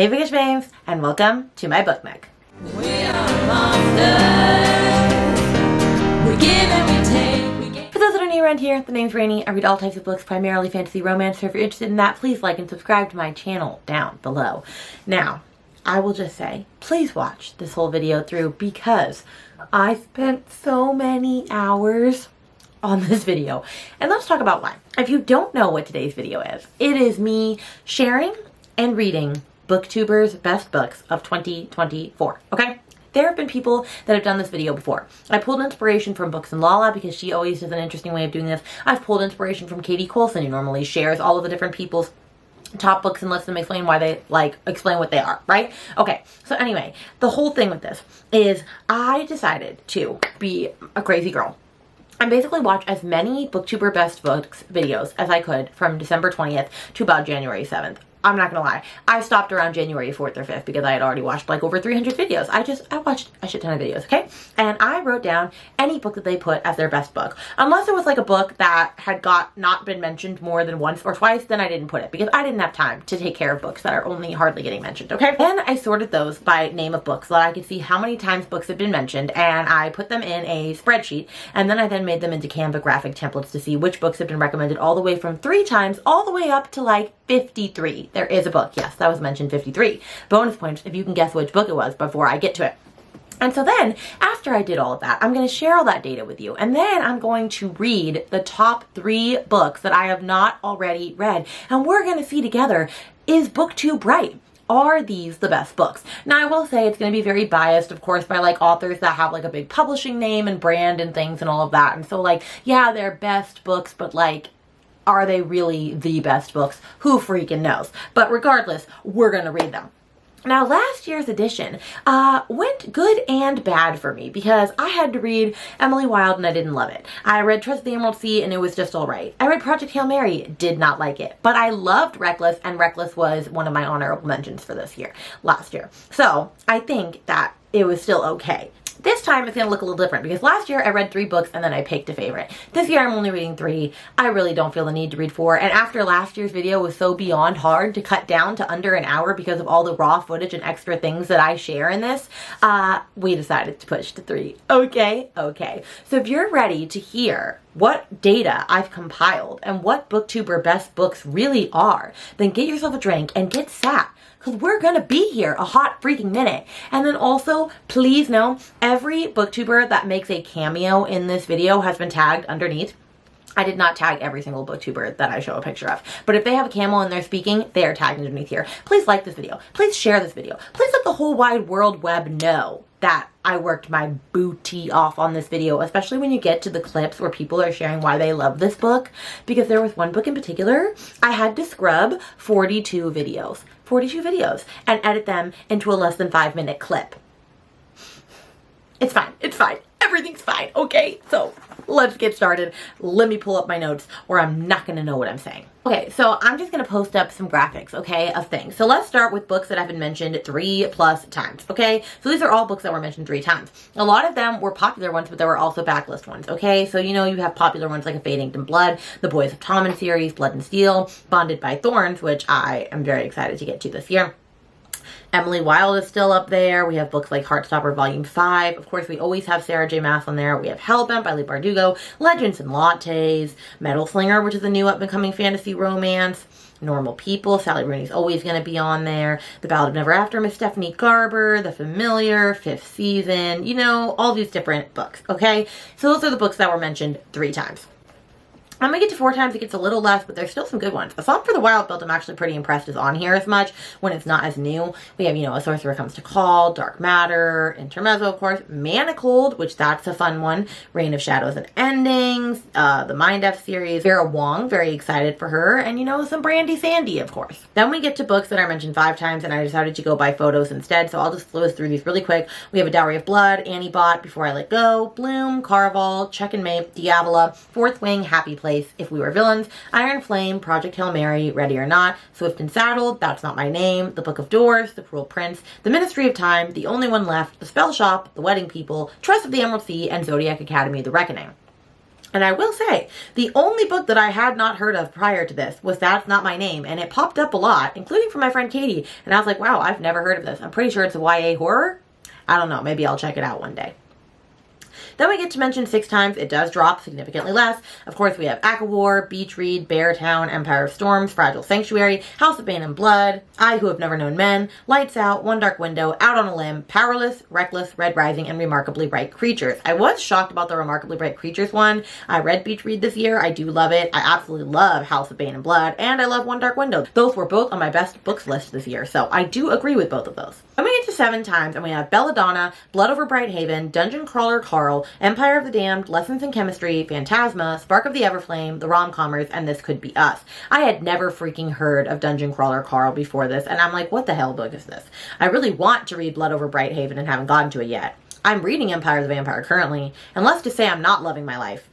Hey Bookish Babes, and welcome to my book nook. We are monsters. We give and we take. For those that are new around here, the name's Rainy. I read all types of books, primarily fantasy romance, so if you're interested in that, please like and subscribe to my channel down below. Now, I will just say, please watch this whole video through because I spent so many hours on this video. And let's talk about why. If you don't know what today's video is, it is me sharing and reading Booktuber's best books of 2024, okay? There have been people that have done this video before. I pulled inspiration from Books and Lala because she always does an interesting way of doing this. I've pulled inspiration from Katie Coulson, who normally shares all of the different people's top books and lets them explain why they explain what they are, right? Okay, so anyway, the whole thing with this is I decided to be a crazy girl and basically watch as many Booktuber best books videos as I could from December 20th to about January 7th. I'm not gonna lie, I stopped around January 4th or 5th because I had already watched like over 300 videos. I watched a shit ton of videos, okay? And I wrote down any book that they put as their best book. Unless it was like a book that had not been mentioned more than once or twice, then I didn't put it because I didn't have time to take care of books that are only hardly getting mentioned, okay? Then I sorted those by name of books so that I could see how many times books had been mentioned, and I put them in a spreadsheet, and then I made them into Canva graphic templates to see which books have been recommended all the way from 3 times all the way up to like 53. There is a book, yes, that was mentioned 53. Bonus points if you can guess which book it was before I get to it. And so then, after I did all of that, I'm going to share all that data with you. And then I'm going to read the top 3 books that I have not already read. And we're going to see together, is Booktube right? Are these the best books? Now, I will say it's going to be very biased, of course, by like authors that have like a big publishing name and brand and things and all of that. And so like, yeah, they're best books, but like, are they really the best books? Who freaking knows? But regardless, we're going to read them. Now, last year's edition went good and bad for me because I had to read Emily Wilde and I didn't love it. I read Trust of the Emerald Sea and it was just all right. I read Project Hail Mary, did not like it. But I loved Reckless, and Reckless was one of my honorable mentions for last year. So I think that it was still okay. This time it's going to look a little different because last year I read 3 books and then I picked a favorite. This year I'm only reading 3. I really don't feel the need to read 4. And after last year's video was so beyond hard to cut down to under an hour because of all the raw footage and extra things that I share in this, we decided to push to 3. Okay. So if you're ready to hear what data I've compiled and what Booktuber best books really are, then get yourself a drink and get sat, because we're going to be here a hot freaking minute. And then also, please know, every Booktuber that makes a cameo in this video has been tagged underneath. I did not tag every single Booktuber that I show a picture of. But if they have a camel and they're speaking, they are tagged underneath here. Please like this video. Please share this video. Please let the whole wide world web know that I worked my booty off on this video, especially when you get to the clips where people are sharing why they love this book. Because there was one book in particular, I had to scrub 42 videos. 42 videos and edit them into a less than 5-minute clip. It's fine. It's fine. Everything's fine. Okay, so let's get started. Let me pull up my notes or I'm not going to know what I'm saying. Okay, so I'm just going to post up some graphics, okay, of things. So let's start with books that have been mentioned 3+ times, okay? So these are all books that were mentioned 3 times. A lot of them were popular ones, but there were also backlist ones, okay? So, you know, you have popular ones like A Fate Inked in Blood, The Boys of Tommen series, Blood and Steel, Bonded by Thorns, which I am very excited to get to this year. Emily Wilde is still up there. We have books like Heartstopper Volume 5. Of course, we always have Sarah J. Maas on there. We have Hellbent by Leigh Bardugo, Legends and Lattes, Metal Slinger, which is a new up-and-coming fantasy romance, Normal People, Sally Rooney's always going to be on there, The Ballad of Never After, Miss Stephanie Garber, The Familiar, 5th Season, you know, all these different books, okay? So those are the books that were mentioned 3 times. I'm going to get to 4 times, it gets a little less, but there's still some good ones. A Song for the Wild Belt, I'm actually pretty impressed is on here as much when it's not as new. We have, you know, A Sorcerer Comes to Call, Dark Matter, Intermezzo, of course, Manacled, which that's a fun one, Reign of Shadows and Endings, the Mind F series, Vera Wong, very excited for her, and, you know, some Brandy Sandy, of course. Then we get to books that are mentioned 5 times, and I decided to go by photos instead, so I'll just close through these really quick. We have A Dowry of Blood, Annie Bot, Before I Let Go, Bloom, Caraval, Check and Mate, Diavola, Fourth Wing, Happy Place, If We Were Villains, Iron Flame, Project Hail Mary, Ready or Not, Swift and Saddled, That's Not My Name, The Book of Doors, The Cruel Prince, The Ministry of Time, The Only One Left, The Spell Shop, The Wedding People, Trust of the Emerald Sea, and Zodiac Academy, The Reckoning. And I will say, the only book that I had not heard of prior to this was That's Not My Name, and it popped up a lot, including from my friend Katie, and I was like, wow, I've never heard of this. I'm pretty sure it's a YA horror. I don't know, maybe I'll check it out one day. Then we get to mention 6 times. It does drop significantly less. Of course, we have ACOWAR, Beach Read, Beartown, Empire of Storms, Fragile Sanctuary, House of Bane and Blood, I Who Have Never Known Men, Lights Out, One Dark Window, Out on a Limb, Powerless, Reckless, Red Rising, and Remarkably Bright Creatures. I was shocked about the Remarkably Bright Creatures one. I read Beach Read this year. I do love it. I absolutely love House of Bane and Blood, and I love One Dark Window. Those were both on my best books list this year, so I do agree with both of those. Then we get to 7 times, and we have Belladonna, Blood Over Bright Haven, Dungeon Crawler Carl, Empire of the Damned, Lessons in Chemistry, Phantasma, Spark of the Everflame, The Rom-Commers, and This Could Be Us. I had never freaking heard of Dungeon Crawler Carl before this, and I'm like, what the hell book is this? I really want to read Blood Over Bright Haven and haven't gotten to it yet. I'm reading Empire of the Vampire currently, and let's just say I'm not loving my life.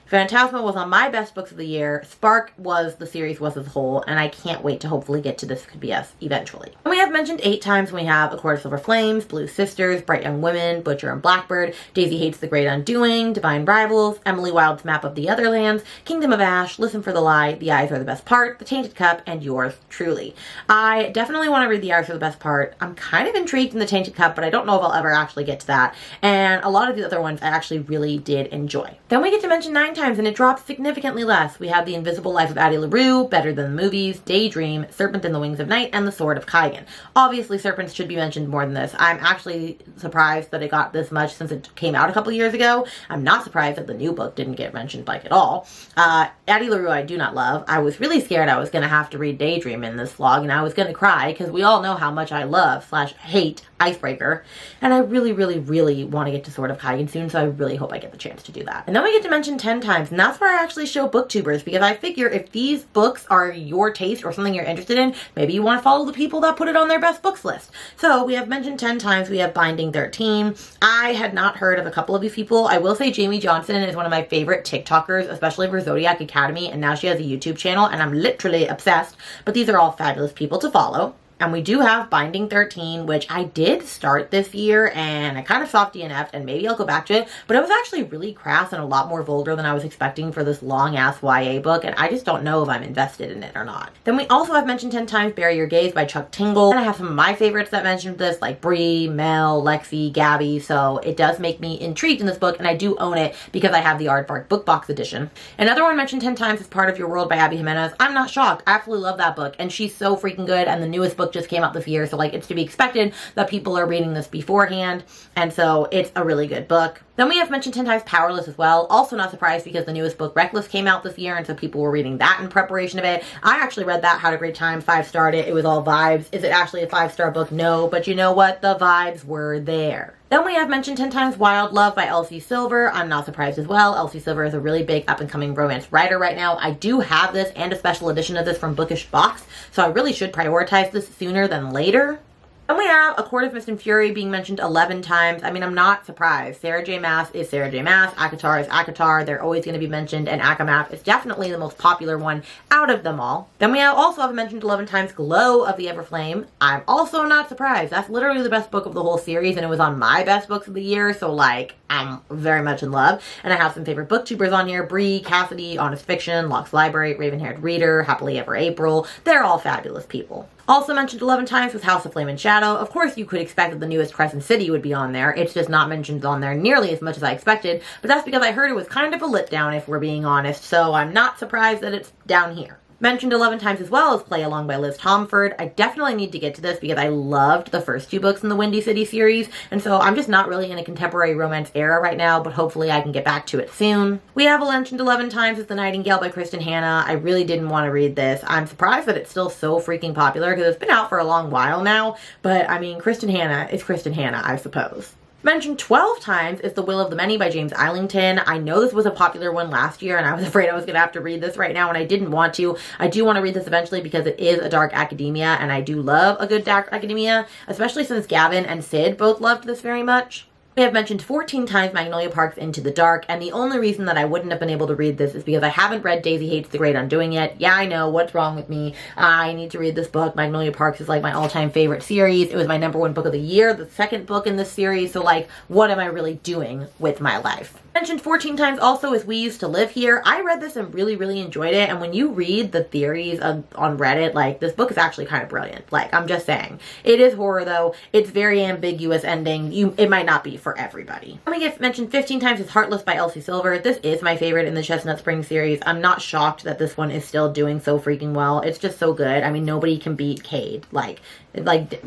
Phantasma was on my best books of the year. Spark was the series was as a whole, and I can't wait to hopefully get to This Could Be Us eventually. And we have mentioned 8 times. We have A Court of Silver Flames, Blue Sisters, Bright Young Women, Butcher and Blackbird, Daisy Hates the Great Undoing, Divine Rivals, Emily Wilde's Map of the Other Lands, Kingdom of Ash, Listen for the Lie, The Eyes Are the Best Part, The Tainted Cup, and yours truly. I definitely want to read The Eyes Are the Best Part. I'm kind of intrigued in The Tainted Cup, but I don't know if I'll ever actually get to that. And a lot of the other ones I actually really did enjoy. Then we get to mention 9 times, and it drops significantly less. We have The Invisible Life of Addie LaRue, Better Than the Movies, Daydream, Serpent in the Wings of Night, and The Sword of Kaigan. Obviously, Serpents should be mentioned more than this. I'm actually surprised that it got this much since it came out a couple years ago. I'm not surprised that the new book didn't get mentioned like at all. Addie LaRue I do not love. I was really scared I was going to have to read Daydream in this vlog, and I was going to cry because we all know how much I love / hate Icebreaker, and I really, really, really want to get to Sword of Kaigan soon, so I really hope I get the chance to do that. And then we get to mention 10 times, and that's where I actually show Booktubers, because I figure if these books are your taste or something you're interested in, maybe you want to follow the people that put it on their best books list. So we have mentioned 10 times. We have Binding 13. I had not heard of a couple of these people. I will say Jamie Johnson is one of my favorite TikTokers, especially for Zodiac Academy, and now she has a YouTube channel, and I'm literally obsessed, but these are all fabulous people to follow. And we do have Binding 13, which I did start this year, and I kind of soft DNF'd, and maybe I'll go back to it, but it was actually really crass and a lot more vulgar than I was expecting for this long-ass YA book, and I just don't know if I'm invested in it or not. Then we also have mentioned 10 times Bury Your Gaze by Chuck Tingle, and I have some of my favorites that mentioned this, like Bree, Mel, Lexi, Gabby, so it does make me intrigued in this book, and I do own it because I have the Aardvark book box edition. Another one mentioned 10 times is Part of Your World by Abby Jimenez. I'm not shocked. I absolutely love that book, and she's so freaking good, and the newest book just came out this year, so like it's to be expected that people are reading this beforehand, and so it's a really good book. Then we have mentioned 10 times Powerless as well. Also not surprised because the newest book Reckless came out this year, and so people were reading that in preparation of it. I actually read that, had a great time, 5-starred it. It was all vibes. Is it actually a 5-star book? No, but you know what? The vibes were there. Then we have mentioned 10 times Wild Love by Elsie Silver. I'm not surprised as well. Elsie Silver is a really big up-and-coming romance writer right now. I do have this and a special edition of this from Bookish Box, so I really should prioritize this sooner than later. Then we have A Court of Mist and Fury being mentioned 11 times. I mean, I'm not surprised. Sarah J. Maas is Sarah J. Maas. ACOTAR is ACOTAR. They're always going to be mentioned, and ACOMAF is definitely the most popular one out of them all. Then we also have mentioned 11 times Glow of the Everflame. I'm also not surprised. That's literally the best book of the whole series, and it was on my best books of the year, so like, I'm very much in love. And I have some favorite booktubers on here. Bree, Cassidy, Honest Fiction, Locke's Library, Raven-Haired Reader, Happily Ever April. They're all fabulous people. Also mentioned 11 times was House of Flame and Shadow. Of course, you could expect that the newest Crescent City would be on there. It's just not mentioned on there nearly as much as I expected, but that's because I heard it was kind of a letdown, if we're being honest, so I'm not surprised that it's down here. Mentioned 11 times as well as Play Along by Liz Tomford. I definitely need to get to this because I loved the first 2 books in the Windy City series, and so I'm just not really in a contemporary romance era right now, but hopefully I can get back to it soon. We have mentioned 11 times is The Nightingale by Kristen Hanna. I really didn't want to read this. I'm surprised that it's still so freaking popular because it's been out for a long while now, but I mean, Kristen Hanna is Kristen Hanna, I suppose. Mentioned 12 times is The Will of the Many by James Islington. I know this was a popular one last year, and I was afraid I was going to have to read this right now, and I didn't want to. I do want to read this eventually because it is a dark academia, and I do love a good dark academia, especially since Gavin and Sid both loved this very much. We have mentioned 14 times Magnolia Park's Into the Dark, and the only reason that I wouldn't have been able to read this is because I haven't read Daisy Hates the Great Undoing yet. Yeah, I know, what's wrong with me? I need to read this book. Magnolia Parks is like my all-time favorite series. It was my #1 book of the year, the second book in this series, so like, what am I really doing with my life? Mentioned 14 times also is We Used to Live Here. I read this and really, really enjoyed it, and when you read the theories on Reddit, like, this book is actually kind of brilliant. Like, I'm just saying. It is horror, though. It's very ambiguous ending. It might not be for everybody. Let me get mentioned 15 times is Heartless by Elsie Silver. This is my favorite in the Chestnut Spring series. I'm not shocked that this one is still doing so freaking well. It's just so good. I mean, nobody can beat Cade. Like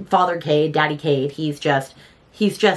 Father Cade, Daddy Cade, he's just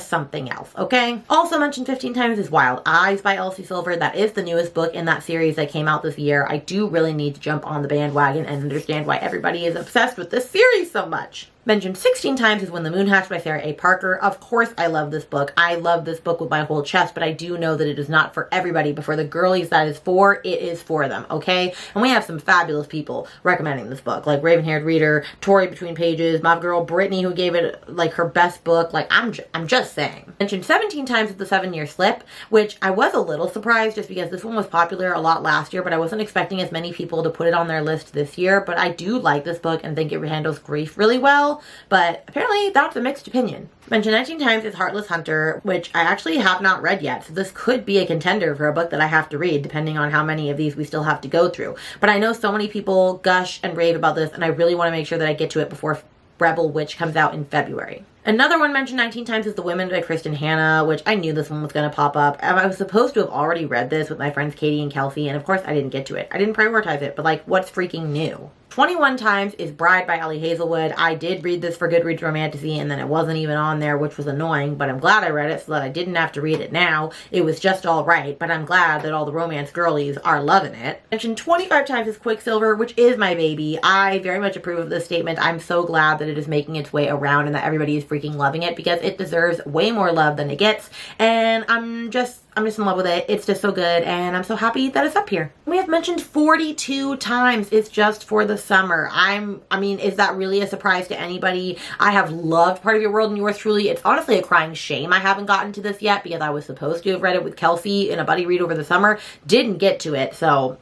something else, okay? Also mentioned 15 times is Wild Eyes by Elsie Silver. That is the newest book in that series that came out this year. I do really need to jump on the bandwagon and understand why everybody is obsessed with this series so much. Mentioned 16 times is When the Moon Hatched by Sarah A. Parker. Of course I love this book. I love this book with my whole chest, but I do know that it is not for everybody, but for the girlies that is for, it is for them, okay? And we have some fabulous people recommending this book, like Raven-Haired Reader, Tori Between Pages, my girl Brittany, who gave it like her best book. Like, I'm just saying. Mentioned 17 times is The 7-Year Slip, which I was a little surprised just because this one was popular a lot last year, but I wasn't expecting as many people to put it on their list this year. But I do like this book and think it handles grief really well. But apparently that's a mixed opinion. Mentioned 19 times is Heartless Hunter, which I actually have not read yet, so this could be a contender for a book that I have to read, depending on how many of these we still have to go through. But I know so many people gush and rave about this, and I really want to make sure that I get to it before Rebel Witch comes out in February. Another one mentioned 19 times is The Women by Kristen Hanna, which I knew this one was going to pop up. I was supposed to have already read this with my friends Katie and Kelsey, and of course I didn't get to it. I didn't prioritize it, but like, what's freaking new? 21 times is Bride by Ellie Hazelwood. I did read this for Goodreads Romantasy, and then it wasn't even on there, which was annoying, but I'm glad I read it so that I didn't have to read it now. It was just all right, but I'm glad that all the romance girlies are loving it. Mentioned 25 times is Quicksilver, which is my baby. I very much approve of this statement. I'm so glad that it is making its way around and that everybody is freaking loving it, because it deserves way more love than it gets, and I'm just in love with it. It's just so good, and I'm so happy that it's up here. We have mentioned 42 times It's Just for the Summer. I mean, is that really a surprise to anybody? I have loved Part of Your World and Yours Truly. It's honestly a crying shame I haven't gotten to this yet, because I was supposed to have read it with Kelsey in a buddy read over the summer. Didn't get to it, so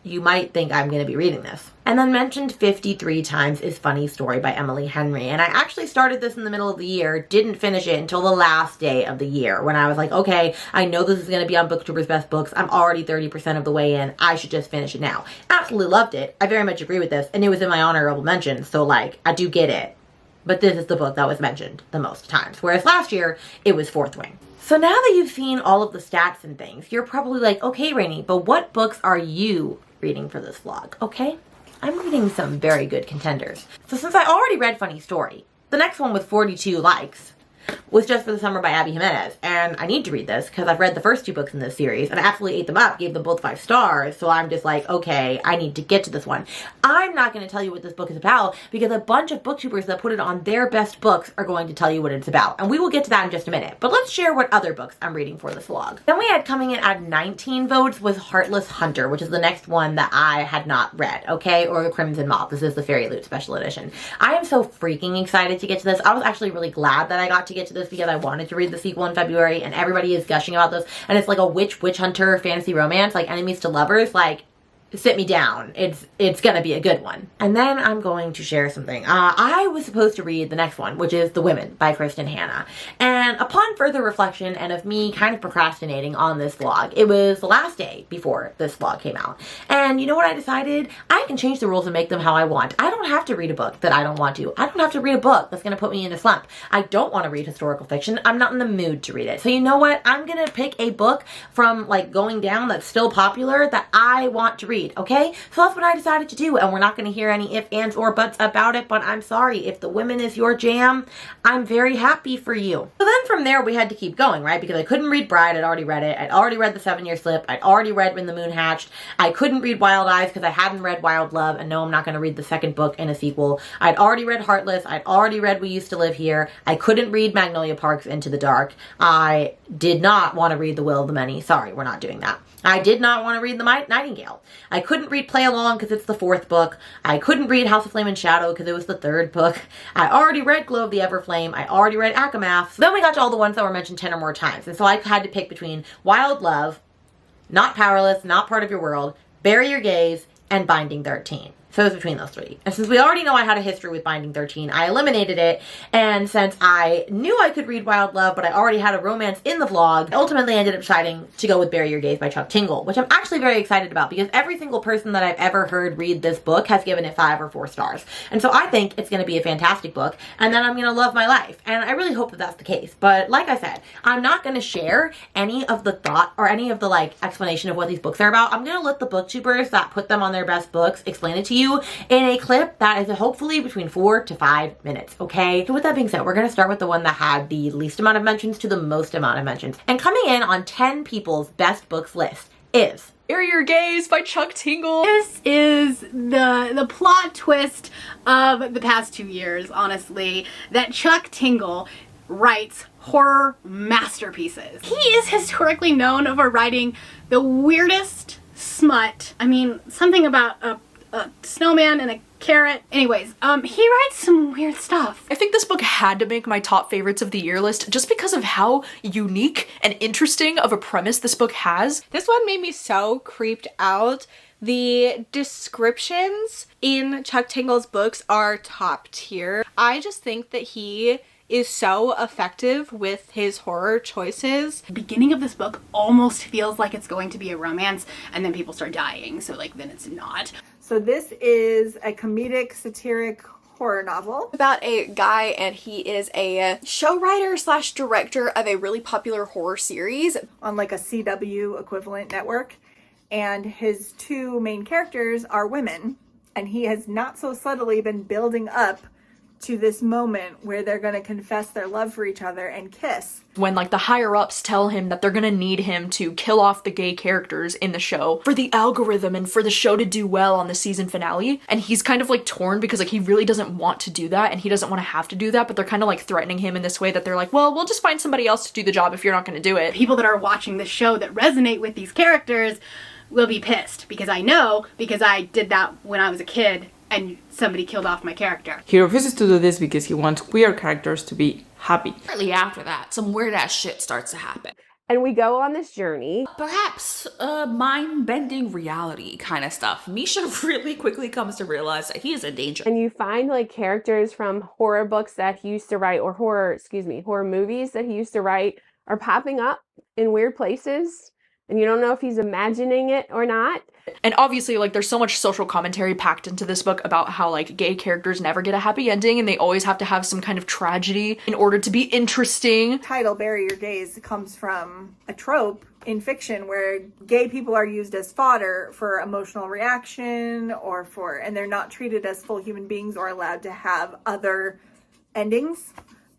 you might think I'm going to be reading this. And then mentioned 53 times is Funny Story by Emily Henry. And I actually started this in the middle of the year, didn't finish it until the last day of the year, when I was like, okay, I know this is going to be on Booktuber's Best Books. I'm already 30% of the way in. I should just finish it now. Absolutely loved it. I very much agree with this. And it was in my honorable mention. So like, I do get it. But this is the book that was mentioned the most times. Whereas last year, it was Fourth Wing. So now that you've seen all of the stats and things, you're probably like, okay, Rainy, but what books are you reading for this vlog? Okay, I'm reading some very good contenders. So since I already read Funny Story, the next one with 42 likes was Just for the Summer by Abby Jimenez. And I need to read this because I've read the first 2 books in this series and I absolutely ate them up, gave them both 5 stars. So I'm just like, okay, I need to get to this one. I'm not going to tell you what this book is about because a bunch of booktubers that put it on their best books are going to tell you what it's about. And we will get to that in just a minute. But let's share what other books I'm reading for this vlog. Then we had coming in at 19 votes was Heartless Hunter, which is the next one that I had not read, okay? Or Crimson Moth. This is the Fairy Loot Special Edition. I am so freaking excited to get to this. I was actually really glad that I got to get to this because I wanted to read the sequel in February and everybody is gushing about this. And it's like a witch hunter fantasy romance, like enemies to lovers. Like, sit me down. It's gonna be a good one. And then I'm going to share something. I was supposed to read the next one, which is The Women by Kristen Hanna. And upon further reflection and of me kind of procrastinating on this vlog, it was the last day before this vlog came out. And you know what I decided? I can change the rules and make them how I want. I don't have to read a book that I don't want to. I don't have to read a book that's gonna put me in a slump. I don't want to read historical fiction. I'm not in the mood to read it. So you know what? I'm gonna pick a book from like going down that's still popular that I want to read. Okay, so that's what I decided to do, and we're not going to hear any ifs, ands, or buts about it, but I'm sorry. If The Women is your jam, I'm very happy for you. So then from there, we had to keep going, right? Because I couldn't read Bride. I'd already read it. I'd already read The 7-Year Slip. I'd already read When the Moon Hatched. I couldn't read Wild Eyes because I hadn't read Wild Love, and no, I'm not going to read the second book in a sequel. I'd already read Heartless. I'd already read We Used to Live Here. I couldn't read Magnolia Park's Into the Dark. I did not want to read The Will of the Many. Sorry, we're not doing that. I did not want to read The Nightingale. I couldn't read Play Along because it's the 4th book. I couldn't read House of Flame and Shadow because it was the 3rd book. I already read Glow of the Everflame. I already read Akamath. So then we got to all the ones that were mentioned 10 or more times. And so I had to pick between Wild Love, Not Powerless, Not Part of Your World, Bury Your Gaze, and Binding 13. So it was between those 3. And since we already know I had a history with Binding 13, I eliminated it. And since I knew I could read Wild Love, but I already had a romance in the vlog, I ultimately ended up deciding to go with Bury Your Gaze by Chuck Tingle, which I'm actually very excited about because every single person that I've ever heard read this book has given it 5 or 4 stars. And so I think it's going to be a fantastic book and then I'm going to love my life. And I really hope that that's the case. But like I said, I'm not going to share any of the thought or any of the explanation of what these books are about. I'm going to let the booktubers that put them on their best books explain it to you in a clip that is hopefully between 4 to 5 minutes, okay? So with that being said, we're gonna start with the one that had the least amount of mentions to the most amount of mentions. And coming in on 10 people's best books list is Bury Your Gaze by Chuck Tingle. This is the plot twist of the past 2 years, honestly, that Chuck Tingle writes horror masterpieces. He is historically known for writing the weirdest smut. I mean, something about a snowman and a carrot. Anyways, he writes some weird stuff. I think this book had to make my top favorites of the year list just because of how unique and interesting of a premise this book has. This one made me so creeped out. The descriptions in Chuck Tingle's books are top tier. I just think that he is so effective with his horror choices. The beginning of this book almost feels like it's going to be a romance and then people start dying, so then it's not. So this is a comedic satiric horror novel about a guy, and he is a show writer slash director of a really popular horror series on a CW equivalent network, and his 2 main characters are women, and he has not so subtly been building up to this moment where they're going to confess their love for each other and kiss. When the higher ups tell him that they're gonna need him to kill off the gay characters in the show for the algorithm and for the show to do well on the season finale, and he's kind of torn because he really doesn't want to do that and he doesn't want to have to do that, but they're kind of threatening him in this way that they're well, we'll just find somebody else to do the job if you're not gonna do it. People that are watching this show that resonate with these characters will be pissed because I did that when I was a kid and somebody killed off my character. He refuses to do this because he wants queer characters to be happy. Shortly after that, some weird ass shit starts to happen. And we go on this journey. Perhaps mind-bending reality kind of stuff. Misha really quickly comes to realize that he is in danger. And you find characters from horror books that he used to write, or horror movies that he used to write are popping up in weird places. And you don't know if he's imagining it or not. And obviously, there's so much social commentary packed into this book about how, gay characters never get a happy ending and they always have to have some kind of tragedy in order to be interesting. The title, Bury Your Gaze, comes from a trope in fiction where gay people are used as fodder for emotional reaction and they're not treated as full human beings or allowed to have other endings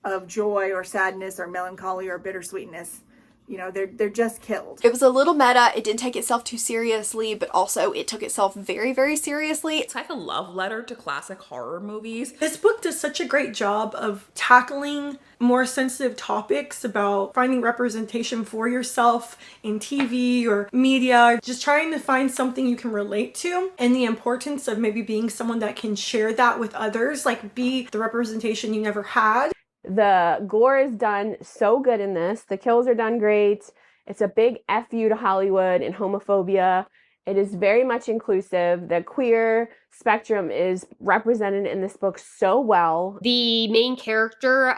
of joy or sadness or melancholy or bittersweetness. They're just killed. It was a little meta. It didn't take itself too seriously, but also it took itself very, very seriously. It's a love letter to classic horror movies. This book does such a great job of tackling more sensitive topics about finding representation for yourself in TV or media, just trying to find something you can relate to, and the importance of maybe being someone that can share that with others, be the representation you never had. The gore is done so good in this. The kills are done great. It's a big F you to Hollywood and homophobia. It is very much inclusive. The queer spectrum is represented in this book so well. The main character,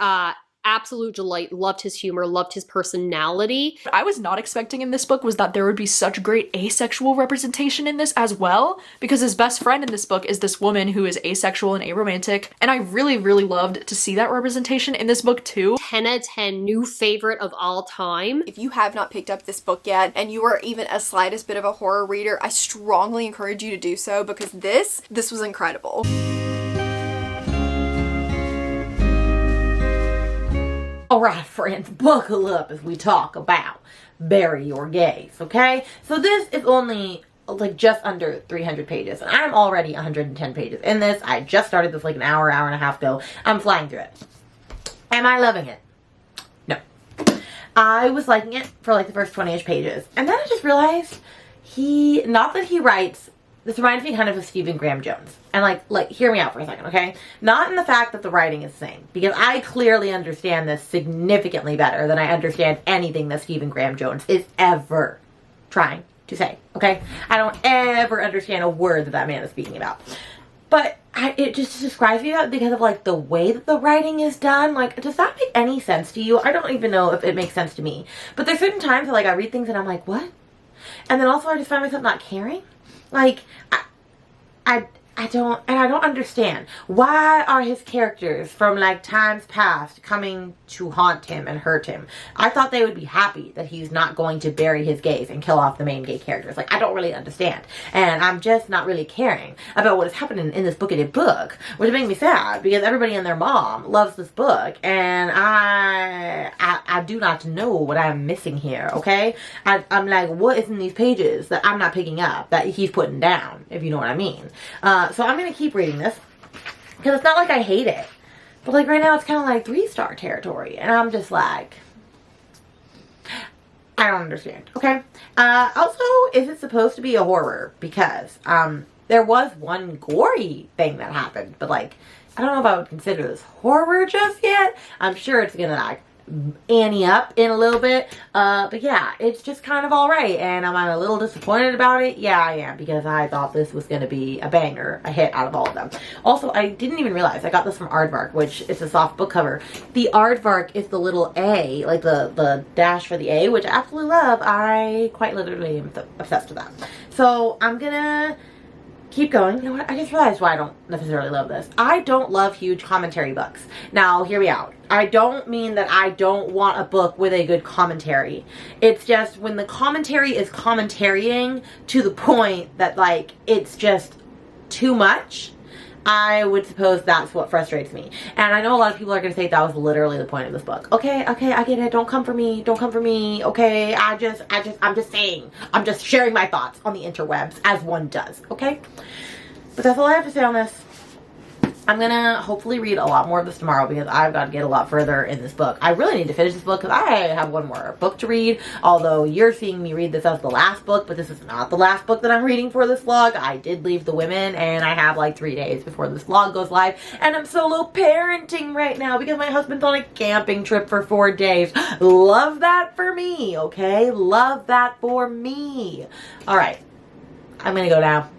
absolute delight, loved his humor, loved his personality. What I was not expecting in this book was that there would be such great asexual representation in this as well, because his best friend in this book is this woman who is asexual and aromantic, and I really, really loved to see that representation in this book too. 10 out of 10, new favorite of all time. If you have not picked up this book yet, and you are even a slightest bit of a horror reader, I strongly encourage you to do so, because this was incredible. Alright friends, buckle up as we talk about Bury Your Gaze, okay? So this is only just under 300 pages, and I'm already 110 pages in this. I just started this an hour and a half ago. I'm flying through it. Am I loving it? No. I was liking it for the first 20-ish pages, and then I just realized not that he writes this reminds me kind of Stephen Graham Jones. And like, hear me out for a second, okay? Not in the fact that the writing is the same, because I clearly understand this significantly better than I understand anything that Stephen Graham Jones is ever trying to say, okay? I don't ever understand a word that that man is speaking about. But it just describes me that because of like the way that the writing is done. Like, does that make any sense to you? I don't even know if it makes sense to me. But there's certain times that like I read things and I'm like, what? And then also I just find myself not caring. Like, I don't understand. Why are his characters from like times past coming to haunt him and hurt him? I thought they would be happy that he's not going to bury his gays and kill off the main gay characters. Like, I don't really understand. And I'm just not really caring about what is happening in this bookity book, which makes me sad because everybody and their mom loves this book, and I do not know what I'm missing here, okay? I'm like, what is in these pages that I'm not picking up that he's putting down, if you know what I mean? So I'm going to keep reading this because it's not like I hate it. But like right now it's kind of like 3-star territory. And I'm just like, I don't understand. Okay. Also, is it supposed to be a horror? Because there was one gory thing that happened. But like, I don't know if I would consider this horror just yet. I'm sure it's going to like Annie up in a little bit, but yeah, it's just kind of alright. And am I a little disappointed about it? Yeah, I am, because I thought this was going to be a banger, a hit out of all of them. Also, I didn't even realize I got this from Aardvark, which is a soft book cover. The Aardvark is the little A, like the dash for the A, which I absolutely love. I quite literally am obsessed with that. So I'm gonna keep going. You know what? I just realized why I don't necessarily love this. I don't love huge commentary books. Now, hear me out. I don't mean that I don't want a book with a good commentary. It's just when the commentary is commentarying to the point that, like, it's just too much, I would suppose that's what frustrates me. And I know a lot of people are going to say that was literally the point of this book. Okay, I get it. Don't come for me. Don't come for me. Okay, I'm just saying. I'm just sharing my thoughts on the interwebs, as one does. Okay? But that's all I have to say on this. I'm gonna hopefully read a lot more of this tomorrow because I've got to get a lot further in this book. I really need to finish this book because I have one more book to read. Although you're seeing me read this as the last book, but this is not the last book that I'm reading for this vlog. I did leave The Women and I have like 3 days before this vlog goes live. And I'm solo parenting right now because my husband's on a camping trip for 4 days. Love that for me, okay? Love that for me. Alright, I'm gonna go now.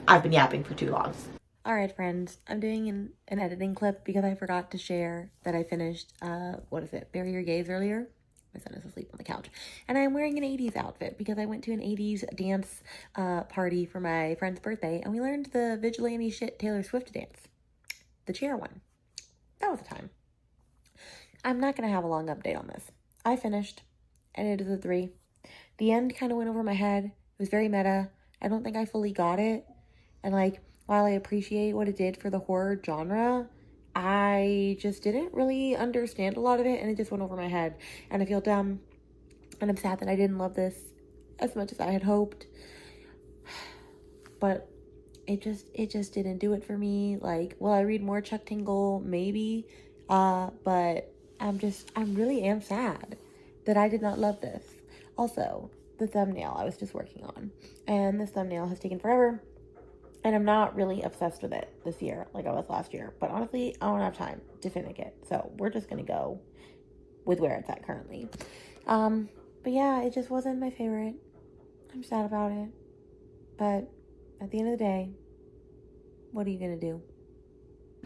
I've been yapping for too long. Alright friends, I'm doing an editing clip because I forgot to share that I finished, Bury Your Gays earlier. My son is asleep on the couch. And I'm wearing an 80s outfit because I went to an 80s dance party for my friend's birthday and we learned the vigilante shit Taylor Swift dance. The chair one. That was a time. I'm not going to have a long update on this. I finished, and it is a 3. The end kind of went over my head. It was very meta. I don't think I fully got it. And like, while I appreciate what it did for the horror genre, I just didn't really understand a lot of it, and it just went over my head. And I feel dumb, and I'm sad that I didn't love this as much as I had hoped. But it just didn't do it for me. Like, will I read more Chuck Tingle? Maybe. But I really am sad that I did not love this. Also, the thumbnail I was just working on, and this thumbnail has taken forever. And I'm not really obsessed with it this year like I was last year. But honestly, I don't have time to finish it. So we're just going to go with where it's at currently. But yeah, it just wasn't my favorite. I'm sad about it. But at the end of the day, what are you going to do?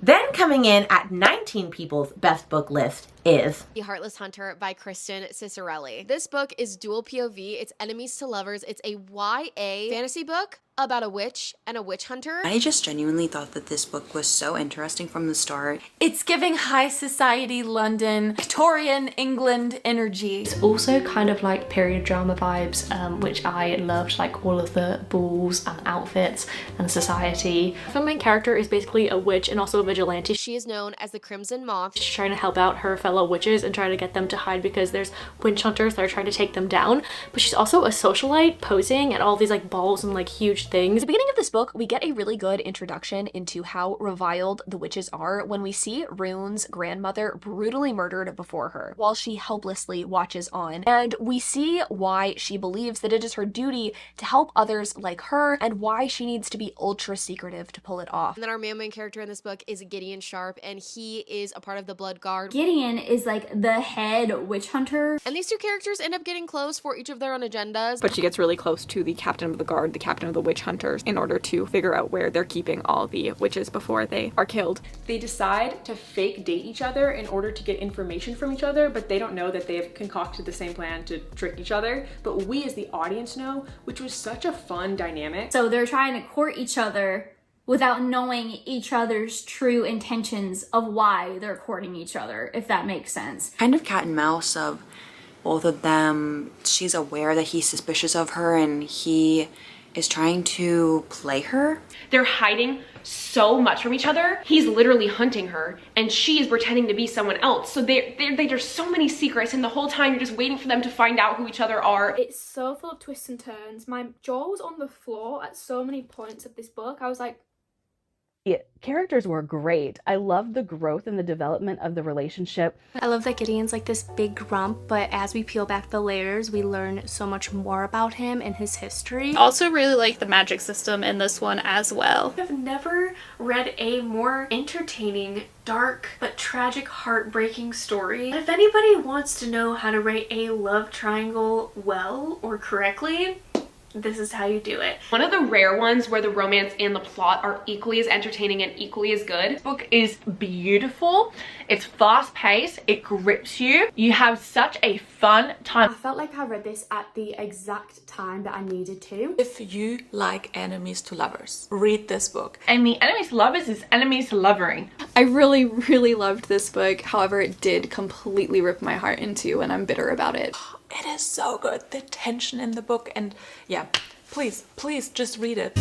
Then coming in at 19 people's best book list is The Heartless Hunter by Kristen Cicerelli. This book is dual POV. It's enemies to lovers. It's a YA fantasy book about a witch and a witch hunter. I just genuinely thought that this book was so interesting from the start. It's giving high society London, Victorian England energy. It's also kind of like period drama vibes, which I loved, like all of the balls and outfits and society. The main character is basically a witch and also a vigilante. She is known as the Crimson Moth. She's trying to help out her fellow witches and trying to get them to hide because there's witch hunters that are trying to take them down. But she's also a socialite posing at all these like balls and like huge witch things. At the beginning of this book, we get a really good introduction into how reviled the witches are when we see Rune's grandmother brutally murdered before her while she helplessly watches on. And we see why she believes that it is her duty to help others like her and why she needs to be ultra secretive to pull it off. And then our main character in this book is Gideon Sharp, and he is a part of the Blood Guard. Gideon is like the head witch hunter. And these two characters end up getting close for each of their own agendas. But she gets really close to the captain of the guard, the captain of the witch hunters, in order to figure out where they're keeping all the witches before they are killed. They decide to fake date each other in order to get information from each other, but they don't know that they have concocted the same plan to trick each other. But we as the audience know, which was such a fun dynamic. So they're trying to court each other without knowing each other's true intentions of why they're courting each other, if that makes sense. Kind of cat and mouse of both of them. She's aware that he's suspicious of her and he is trying to play her. They're hiding so much from each other. He's literally hunting her and she's pretending to be someone else. So there's so many secrets, and the whole time you're just waiting for them to find out who each other are. It's so full of twists and turns. My jaw was on the floor at so many points of this book. I was like, the characters were great. I loved the growth and the development of the relationship. I love that Gideon's like this big grump, but as we peel back the layers, we learn so much more about him and his history. Also really like the magic system in this one as well. I've never read a more entertaining, dark, but tragic, heartbreaking story. If anybody wants to know how to write a love triangle well or correctly, this is how you do it. One of the rare ones where the romance and the plot are equally as entertaining and equally as good. This book is beautiful. It's fast paced. It grips you. You have such a fun time. I felt like I read this at the exact time that I needed to. If you like enemies to lovers, read this book. And the enemies to lovers is enemies to lovering. I really loved this book. However, it did completely rip my heart in two, and I'm bitter about it. It is so good. The tension in the book, and yeah, please just read it.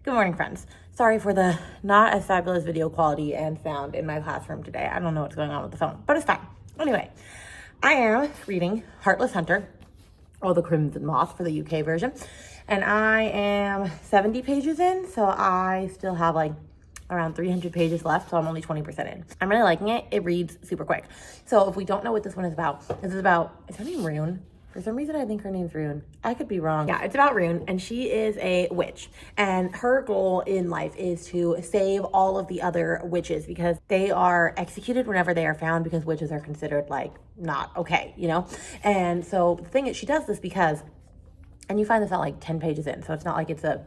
Good morning, friends. Sorry for the not as fabulous video quality and sound in my classroom today. I don't know what's going on with the phone, but it's fine. Anyway, I am reading Heartless Hunter, or The Crimson Moth for the UK version, and I am 70 pages in, so I still have like around 300 pages left, so I'm only 20% in. I'm really liking it. It reads super quick. So if we don't know what this one is about, is her name Rune? For some reason, I think her name's Rune. I could be wrong. Yeah, it's about Rune, and she is a witch. And her goal in life is to save all of the other witches because they are executed whenever they are found, because witches are considered like not okay, you know? And so the thing is, she does this because, and you find this out like 10 pages in, so it's not like it's a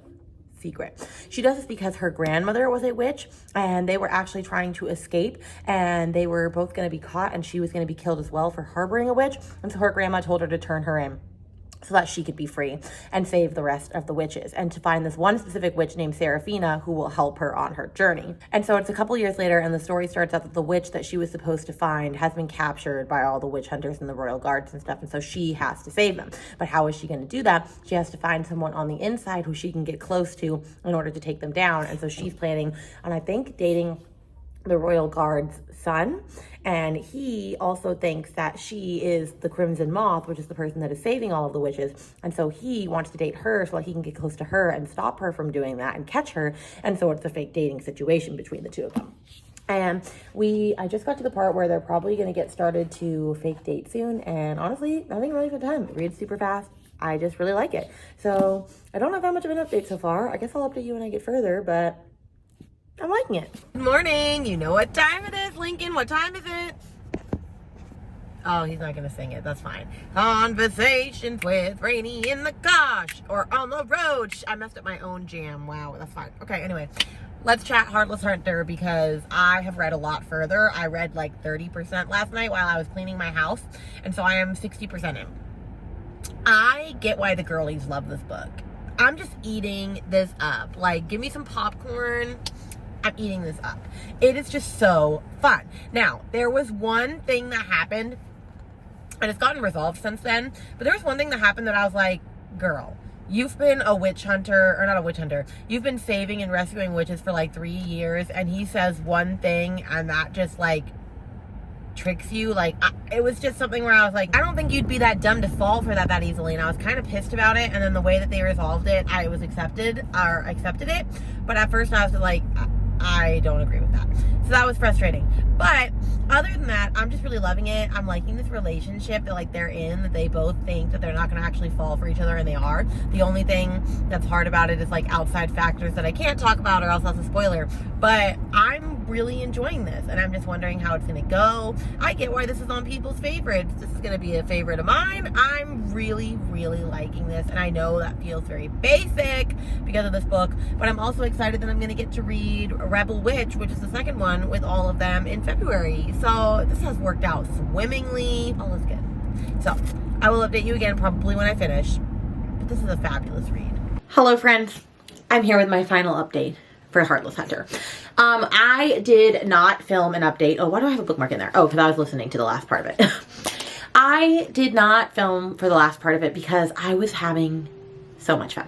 secret. She does this because her grandmother was a witch and they were actually trying to escape, and they were both going to be caught, and she was going to be killed as well for harboring a witch. And so her grandma told her to turn her in so that she could be free and save the rest of the witches, and to find this one specific witch named Seraphina who will help her on her journey. And so it's a couple years later, and the story starts out that the witch that she was supposed to find has been captured by all the witch hunters and the royal guards and stuff, and so she has to save them. But how is she going to do that? She has to find someone on the inside who she can get close to in order to take them down. And so she's planning on, I think, dating the royal guard's son, and he also thinks that she is the Crimson Moth, which is the person that is saving all of the witches, and so he wants to date her so that he can get close to her and stop her from doing that and catch her. And so it's a fake dating situation between the two of them. And I just got to the part where they're probably going to get started to fake date soon, and honestly, I think really good time. It reads super fast. I just really like it. So I don't have that much of an update so far. I guess I'll update you when I get further, but I'm liking it. Good morning. You know what time it is, Lincoln. What time is it? Oh, he's not going to sing it. That's fine. Conversations with Rainy in the gosh, or on the road. I messed up my own jam. Wow, that's fine. Okay, anyway. Let's chat Heartless Hunter because I have read a lot further. I read like 30% last night while I was cleaning my house, and so I am 60% in. I get why the girlies love this book. I'm just eating this up. Like, give me some popcorn. I'm eating this up. It is just so fun. Now, there was one thing that happened, and it's gotten resolved since then, but there was one thing that happened that I was like, girl, you've been a witch hunter, or not a witch hunter, you've been saving and rescuing witches for like 3 years, and he says one thing, and that just like tricks you. Like, it was just something where I was like, I don't think you'd be that dumb to fall for that easily. And I was kind of pissed about it. And then the way that they resolved it, I was accepted it. But at first I was like, I don't agree with that. So that was frustrating. But other than that, I'm just really loving it. I'm liking this relationship that like they're in, that they both think that they're not going to actually fall for each other, and they are. The only thing that's hard about it is like outside factors that I can't talk about or else that's a spoiler. But I'm really enjoying this, and I'm just wondering how it's going to go. I get why this is on people's favorites. This is going to be a favorite of mine. I'm really, really liking this, and I know that feels very basic because of this book, but I'm also excited that I'm going to get to read Rebel Witch, which is the second one, with all of them in February. So this has worked out swimmingly. All is good. So I will update you again probably when I finish, but this is a fabulous read. Hello friends, I'm here with my final update for Heartless Hunter. I did not film an update. Oh, why do I have a bookmark in there? Oh, because I was listening to the last part of it. I did not film for the last part of it because I was having so much fun.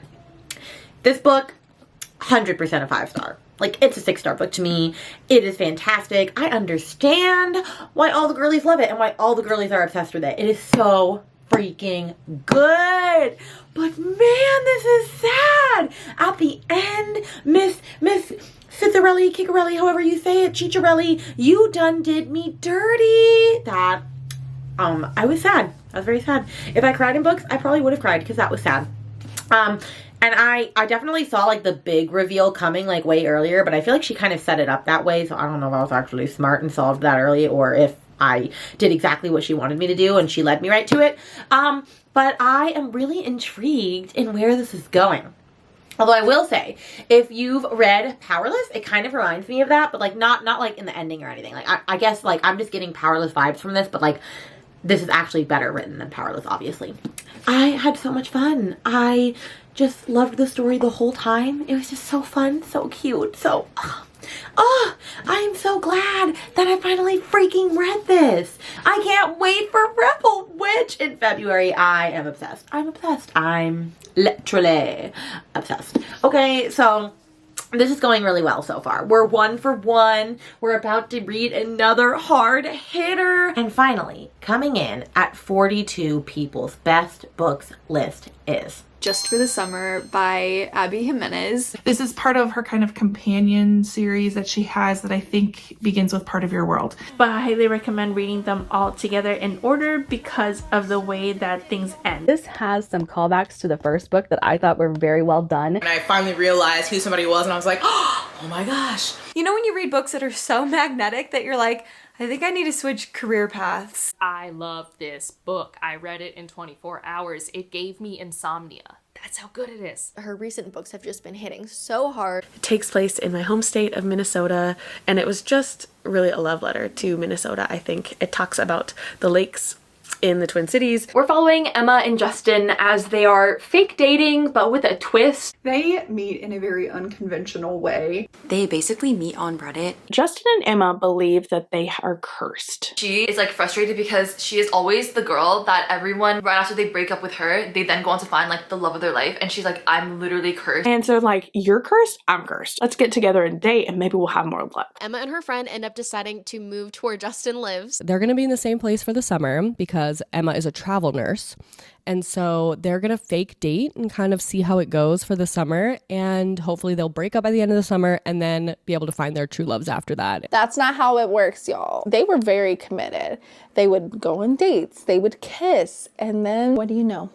This book, 100% a 5-star. Like, it's a 6-star book to me. It is fantastic. I understand why all the girlies love it and why all the girlies are obsessed with it. It is so freaking good. But man, this is sad. At the end, Miss Ciccarelli, Kickarelli, however you say it, Chicharelli, you done did me dirty. That, I was sad. I was very sad. If I cried in books, I probably would have cried because that was sad. And I definitely saw like the big reveal coming like way earlier, but I feel like she kind of set it up that way. So I don't know if I was actually smart and solved that early, or if I did exactly what she wanted me to do and she led me right to it. But I am really intrigued in where this is going. Although I will say, if you've read Powerless, it kind of reminds me of that, but like not like in the ending or anything. Like I guess like I'm just getting Powerless vibes from this, but like this is actually better written than Powerless, obviously. I had so much fun. I just loved the story the whole time. It was just so fun, so cute, so... Oh, I am so glad that I finally freaking read this. I can't wait for Rebel Witch in February. I am obsessed. I'm obsessed. I'm literally obsessed. Okay, so this is going really well so far. We're 1 for 1. We're about to read another hard hitter. And finally, coming in at 42 people's best books list is Just for the Summer by Abby Jimenez. This is part of her kind of companion series that she has that I think begins with Part of Your World. But I highly recommend reading them all together in order because of the way that things end. This has some callbacks to the first book that I thought were very well done. And I finally realized who somebody was and I was like, oh my gosh. You know when you read books that are so magnetic that you're like, I think I need to switch career paths. I love this book. I read it in 24 hours. It gave me insomnia. That's how good it is. Her recent books have just been hitting so hard. It takes place in my home state of Minnesota, and it was just really a love letter to Minnesota. I think it talks about the lakes in the Twin Cities. We're following Emma and Justin as they are fake dating, but with a twist. They meet in a very unconventional way. They basically meet on Reddit. Justin and Emma believe that they are cursed. She is like frustrated because she is always the girl that everyone, right after they break up with her, they then go on to find like the love of their life. And she's like, I'm literally cursed. And so like, you're cursed, I'm cursed. Let's get together and date and maybe we'll have more luck. Emma and her friend end up deciding to move to where Justin lives. They're gonna be in the same place for the summer because Emma is a travel nurse. And so they're going to fake date and kind of see how it goes for the summer. And hopefully they'll break up by the end of the summer and then be able to find their true loves after that. That's not how it works, y'all. They were very committed. They would go on dates. They would kiss. And then what do you know?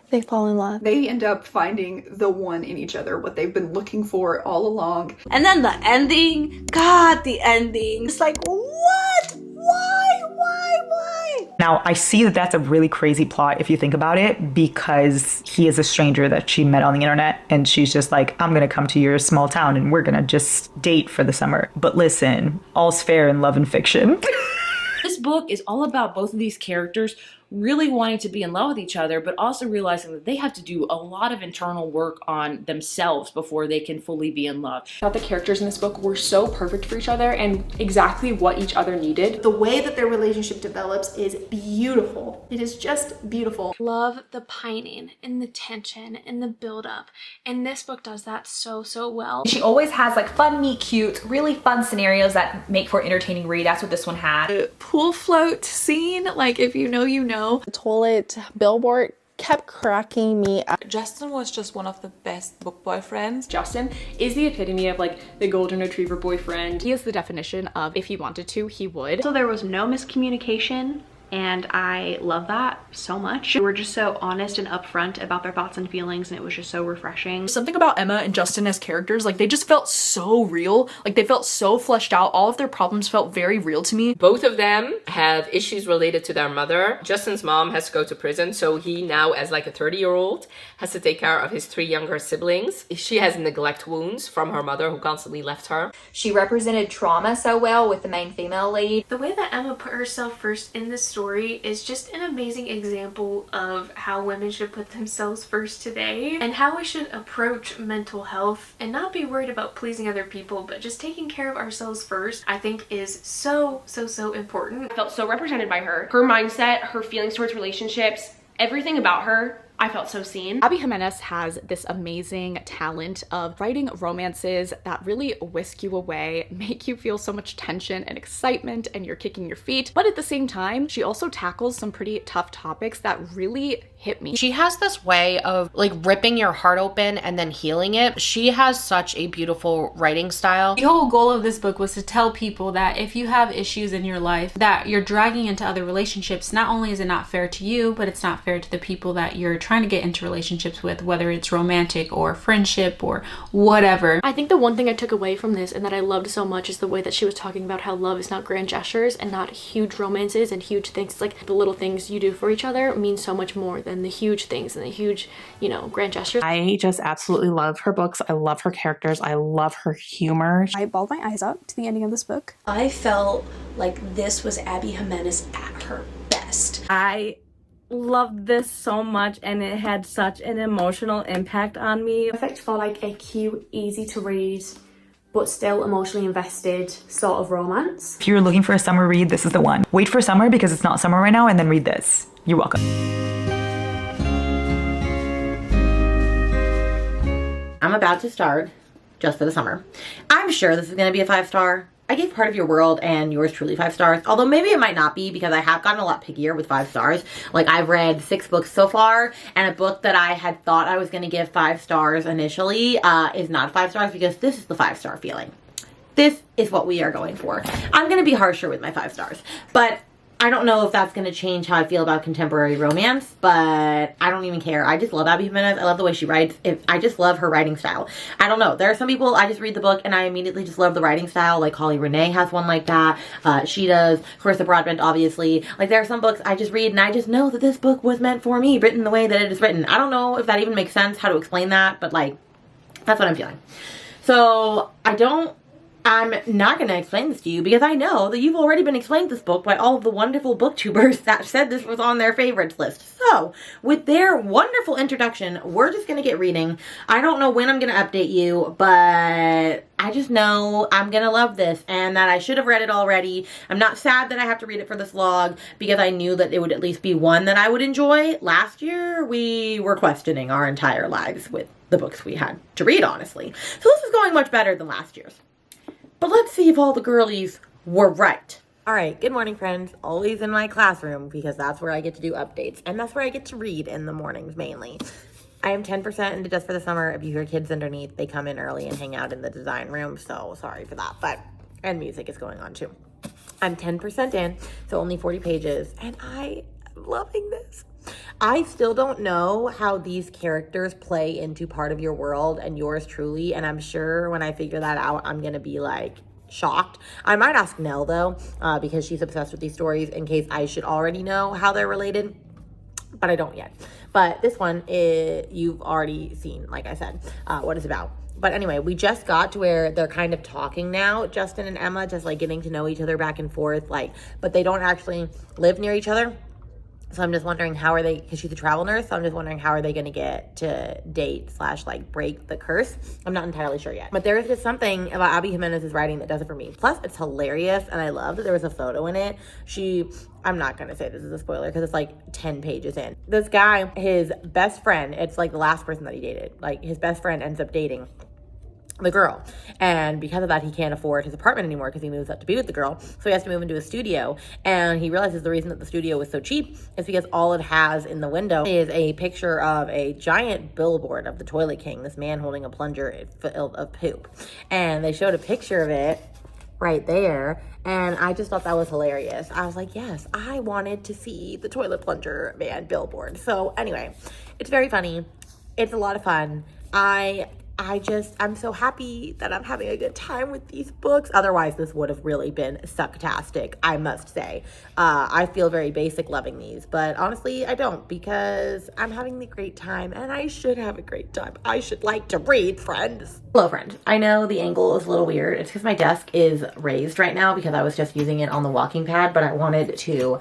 They fall in love. They end up finding the one in each other, what they've been looking for all along. And then the ending, God, the ending. It's like, what? Why? Now, I see that that's a really crazy plot if you think about it, because he is a stranger that she met on the internet and she's just like, I'm gonna come to your small town and we're gonna just date for the summer. But listen, all's fair in love and fiction. This book is all about both of these characters really wanting to be in love with each other, but also realizing that they have to do a lot of internal work on themselves before they can fully be in love. I thought the characters in this book were so perfect for each other and exactly what each other needed. The way that their relationship develops is beautiful. It is just beautiful. Love the pining and the tension and the build-up, and this book does that so well. She always has like fun, meet cute, really fun scenarios that make for entertaining read. That's what this one had. The pool float scene, like if you know, you know. The toilet billboard kept cracking me up. Justin was just one of the best book boyfriends. Justin is the epitome of like the golden retriever boyfriend. He is the definition of if he wanted to, he would. So there was no miscommunication, and I love that so much. They were just so honest and upfront about their thoughts and feelings, and it was just so refreshing. Something about Emma and Justin as characters, like they just felt so real. Like they felt so fleshed out. All of their problems felt very real to me. Both of them have issues related to their mother. Justin's mom has to go to prison, so he now, as like a 30-year-old, has to take care of his 3 younger siblings. She has neglect wounds from her mother who constantly left her. She represented trauma so well with the main female lead. The way that Emma put herself first in this story is just an amazing example of how women should put themselves first today, and how we should approach mental health and not be worried about pleasing other people, but just taking care of ourselves first, I think is so important. I felt so represented by her. Her mindset, her feelings towards relationships, everything about her, I felt so seen. Abby Jimenez has this amazing talent of writing romances that really whisk you away, make you feel so much tension and excitement, and you're kicking your feet. But at the same time, she also tackles some pretty tough topics that really hit me. She has this way of like ripping your heart open and then healing it. She has such a beautiful writing style. The whole goal of this book was to tell people that if you have issues in your life that you're dragging into other relationships, not only is it not fair to you, but it's not fair to the people that you're trying to get into relationships with, whether it's romantic or friendship or whatever. I think the one thing I took away from this and that I loved so much is the way that she was talking about how love is not grand gestures and not huge romances and huge things. It's like the little things you do for each other mean so much more than the huge things and the huge, you know, grand gestures. I just absolutely love her books. I love her characters. I love her humor. I bawled my eyes out to the ending of this book. I felt like this was Abby Jimenez at her best. I loved this so much, and it had such an emotional impact on me. Perfect for like a cute, easy to read, but still emotionally invested sort of romance. If you're looking for a summer read, this is the one. Wait for summer because it's not summer right now, and then read this. You're welcome. I'm about to start Just for the Summer. I'm sure this is going to be a 5-star. I gave Part of Your World and yours truly 5 stars, although maybe it might not be because I have gotten a lot pickier with 5 stars. Like I've read 6 books so far, and a book that I had thought I was going to give 5 stars initially is not 5 stars because this is the 5-star feeling. This is what we are going for. I'm going to be harsher with my 5 stars, but I don't know if that's going to change how I feel about contemporary romance, but I don't even care. I just love Abby Jimenez. I love the way she writes. I just love her writing style. I don't know. There are some people, I just read the book and I immediately just love the writing style. Like Holly Renee has one like that. She does. Clarissa Broadbent, obviously. Like there are some books I just read and I just know that this book was meant for me, written the way that it is written. I don't know if that even makes sense, how to explain that, but like, that's what I'm feeling. So I'm not going to explain this to you because I know that you've already been explained this book by all of the wonderful booktubers that said this was on their favorites list. So, with their wonderful introduction, we're just going to get reading. I don't know when I'm going to update you, but I just know I'm going to love this and that I should have read it already. I'm not sad that I have to read it for this vlog because I knew that it would at least be one that I would enjoy. Last year, we were questioning our entire lives with the books we had to read, honestly. So this is going much better than last year's. But let's see if all the girlies were right. All right, good morning, friends. Always in my classroom because that's where I get to do updates. And that's where I get to read in the mornings, mainly. I am 10% into Just for the Summer. If you hear kids underneath, they come in early and hang out in the design room. So sorry for that. And music is going on too. I'm 10% in, so only 40 pages. And I am loving this. I still don't know how these characters play into Part of Your World and yours truly, and I'm sure when I figure that out, I'm gonna be like shocked. I might ask Nell though, because she's obsessed with these stories in case I should already know how they're related, but I don't yet. But this one, you've already seen, like I said, what it's about. But anyway, we just got to where they're kind of talking now, Justin and Emma, just like getting to know each other back and forth, like, but they don't actually live near each other. So I'm just wondering how are they, because she's a travel nurse, so I'm just wondering how are they going to get to date / like break the curse. I'm not entirely sure yet. But there is just something about Abby Jimenez's writing that does it for me. Plus, it's hilarious, and I love that there was a photo in it. I'm not going to say this is a spoiler because it's like 10 pages in. This guy, his best friend, it's like the last person that he dated. Like his best friend ends up dating the girl, and because of that he can't afford his apartment anymore because he moves up to be with the girl, so he has to move into a studio. And he realizes the reason that the studio was so cheap is because all it has in the window is a picture of a giant billboard of the Toilet King, this man holding a plunger filled of poop, and they showed a picture of it right there, and I just thought that was hilarious. I was like, yes, I wanted to see the toilet plunger man billboard. So anyway, it's very funny, it's a lot of fun. I'm so happy that I'm having a good time with these books. Otherwise, this would have really been sucktastic, I must say. I feel very basic loving these, but honestly, I don't, because I'm having a great time, and I should have a great time. I should like to read, friends. Hello, friend. I know the angle is a little weird. It's because my desk is raised right now because I was just using it on the walking pad, but I wanted to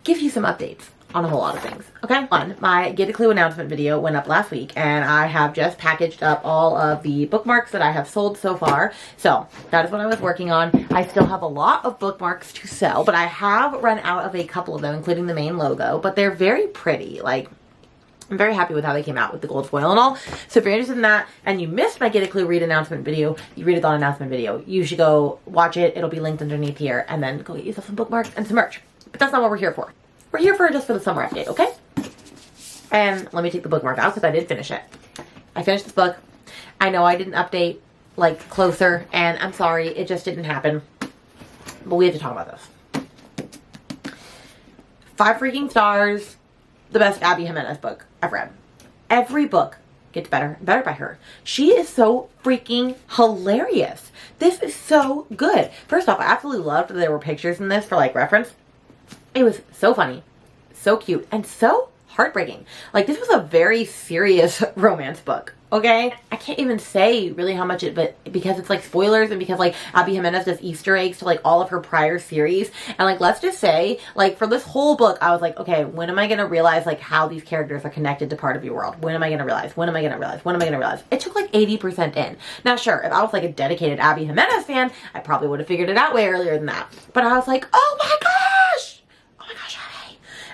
give you some updates on a whole lot of things. Okay, my Get a Clue announcement video went up last week, and I have just packaged up all of the bookmarks that I have sold so far. So that is what I was working on. I still have a lot of bookmarks to sell, but I have run out of a couple of them, including the main logo, but they're very pretty. Like, I'm very happy with how they came out with the gold foil and all. So if you're interested in that and you missed my Get a Clue read announcement video, you read it on announcement video, you should go watch it. It'll be linked underneath here, and then go get yourself some bookmarks and some merch. But that's not what we're here for. We're here just for the summer update, okay? And let me take the bookmark out because I did finish it. I finished this book. I know I didn't update like closer, and I'm sorry, it just didn't happen. But we have to talk about this. 5 freaking stars. The best Abby Jimenez book I've read. Every book gets better and better by her. She is so freaking hilarious. This is so good. First off, I absolutely loved that there were pictures in this for like reference. It was so funny, so cute, and so heartbreaking. Like, this was a very serious romance book, okay? I can't even say really how much but because it's like spoilers, and because like Abby Jimenez does Easter eggs to like all of her prior series. And like, let's just say, like, for this whole book, I was like, okay, when am I gonna realize like how these characters are connected to part of your world? When am I gonna realize? When am I gonna realize? When am I gonna realize? It took like 80% in. Now, sure, if I was like a dedicated Abby Jimenez fan, I probably would have figured it out way earlier than that. But I was like, oh my gosh!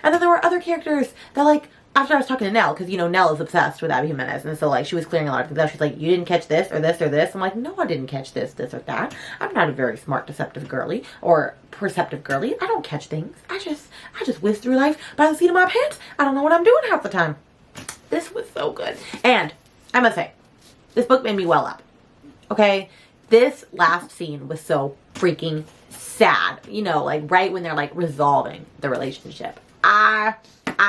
And then there were other characters that, like, after I was talking to Nell, because, you know, Nell is obsessed with Abby Jimenez, and so, like, she was clearing a lot of things out. She's like, you didn't catch this or this or this. I'm like, no, I didn't catch this, this or that. I'm not a very smart, deceptive girly, or perceptive girly. I don't catch things. I just whiz through life by the seat of my pants. I don't know what I'm doing half the time. This was so good. And I must say, this book made me well up. Okay? This last scene was so freaking sad. You know, like, right when they're, like, resolving the relationship. I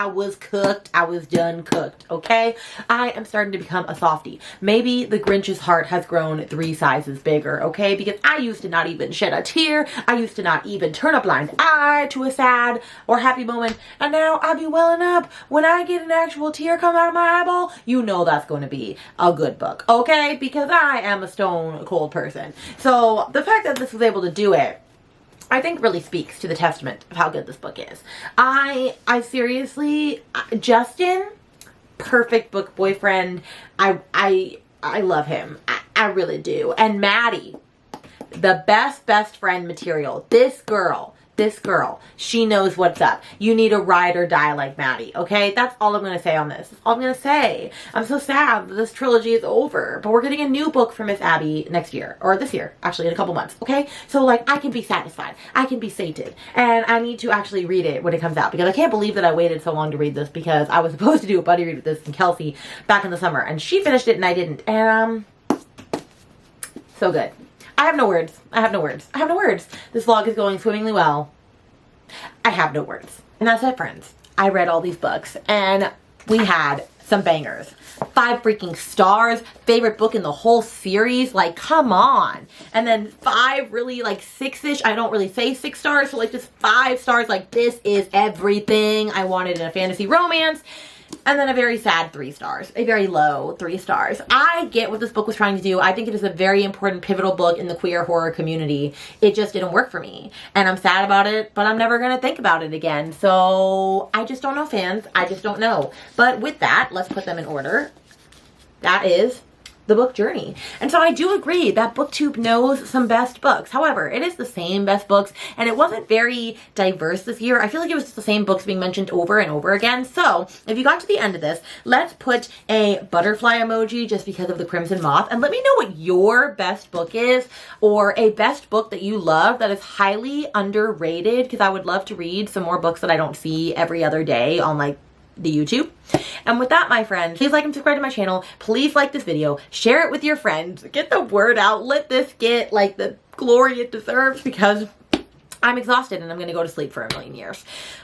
was cooked. I was done cooked, okay? I am starting to become a softie. Maybe the Grinch's heart has grown 3 sizes bigger, okay? Because I used to not even shed a tear. I used to not even turn a blind eye to a sad or happy moment. And now I be welling up. When I get an actual tear come out of my eyeball, you know that's going to be a good book, okay? Because I am a stone cold person. So the fact that this was able to do it, I think really speaks to the testament of how good this book is. I seriously, Justin, perfect book boyfriend. I love him. I really do. And Maddie, the best friend material. This girl, she knows what's up. You need a ride or die like Maddie, okay? That's all I'm going to say on this. That's all I'm going to say. I'm so sad that this trilogy is over, but we're getting a new book for Miss Abby next year, or this year, actually, in a couple months, okay? So, like, I can be satisfied. I can be sated, and I need to actually read it when it comes out, because I can't believe that I waited so long to read this, because I was supposed to do a buddy read with this and Kelsey back in the summer, and she finished it and I didn't, and, so good. I have no words. I have no words. I have no words. This vlog is going swimmingly well. I have no words. And that's it, friends. I read all these books and we had some bangers. 5 freaking stars. Favorite book in the whole series. Like, come on. And then 5 really, like, 6-ish. I don't really say 6 stars. So, like, just 5 stars. Like, this is everything I wanted in a fantasy romance. And then a very sad 3 stars, a very low 3 stars. I get what this book was trying to do. I think it is a very important pivotal book in the queer horror community. It just didn't work for me. And I'm sad about it, but I'm never going to think about it again. So I just don't know, fans. I just don't know. But with that, let's put them in order. That is the book journey. And so I do agree that Booktube knows some best books. However, it is the same best books, and it wasn't very diverse this year. I feel like it was just the same books being mentioned over and over again. So if you got to the end of this, let's put a butterfly emoji just because of the Crimson Moth, and let me know what your best book is, or a best book that you love that is highly underrated, because I would love to read some more books that I don't see every other day on like the YouTube. And with that, my friends, please like and subscribe to my channel. Please like this video, share it with your friends, get the word out, let this get like the glory it deserves, because I'm exhausted and I'm gonna go to sleep for a million years.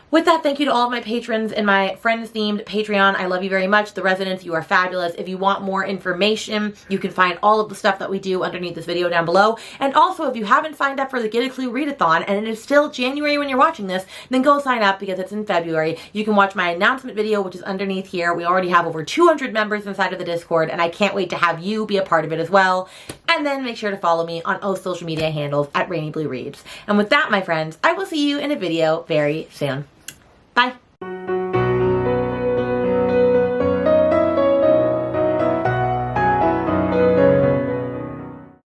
With that, thank you to all of my patrons in my friends-themed Patreon. I love you very much. The residents, you are fabulous. If you want more information, you can find all of the stuff that we do underneath this video down below. And also, if you haven't signed up for the Get a Clue Readathon, and it is still January when you're watching this, then go sign up because it's in February. You can watch my announcement video, which is underneath here. We already have over 200 members inside of the Discord, and I can't wait to have you be a part of it as well. And then make sure to follow me on all social media handles at rainybluereads. And with that, my friends, I will see you in a video very soon. Bye.